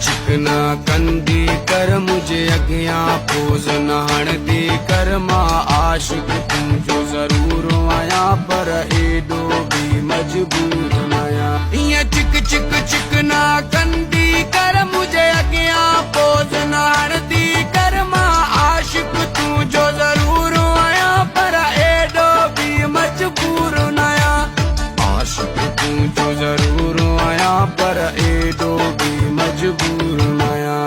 चिक न कंदी कर मुझे अॻियां पोज़ न हणंदी कर मां आशिक़ तुंहिंजो ज़रूर आहियां पर एॾो बि मजबूर न आहियां ईअं चिक चिक चिक न कंदी कर मुझे अॻियां पोज़ न हणंदी कर मां आशिक़ तुंहिंजो ज़रूर आहियां पर एॾो बि मजबूर न आहियां आशिक़ तुंहिंजो ज़रूर आहियां पर एॾो बि मजबूर न आहियां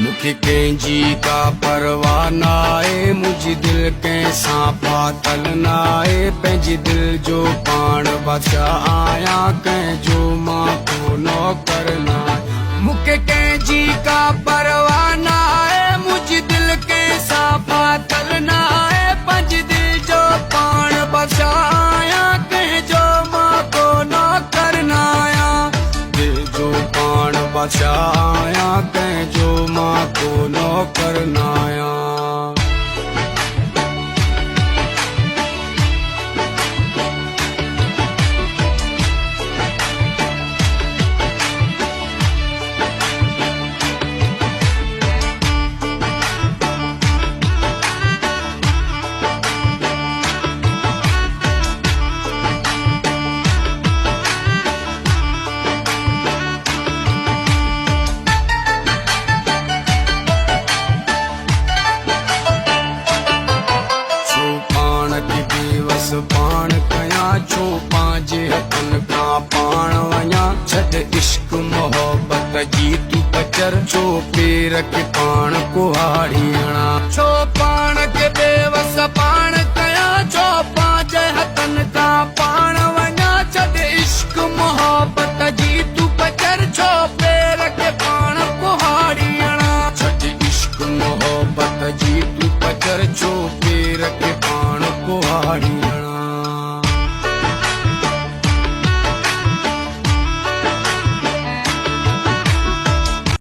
मूंखे कंहिंजी का परवाह न आहे मुंहिंजी दिलि कंहिंसां फाथल न आहे पंहिंजी दिलि जो पाण बादशाह आहियां कंहिंजो मां को नौकर न आहियां मूंखे कंहिंजी का परवाह न आहे मुंहिंजी दिलि कंहिंसां फाथल न आहे पंहिंजी दिलि जो पाण बादशाह आहियां कंहिंजो मां को नौकर न आहियां दिलि जो पाण बादशाह आहियां कंहिंजो मां को नौकर न आहियां पाण कयां छो पंहिंजे हथनि खां पाण वञा छॾ इश्क मोहब्बत जी तूं पचर छो पेर खे पाण कुहाड़ी हणा छो पाण खे बेवस पाण कयां छो पंहिंजे हथनि खां पाण वञा छॾ इश्क मोहब्बत जी तूं पचर छो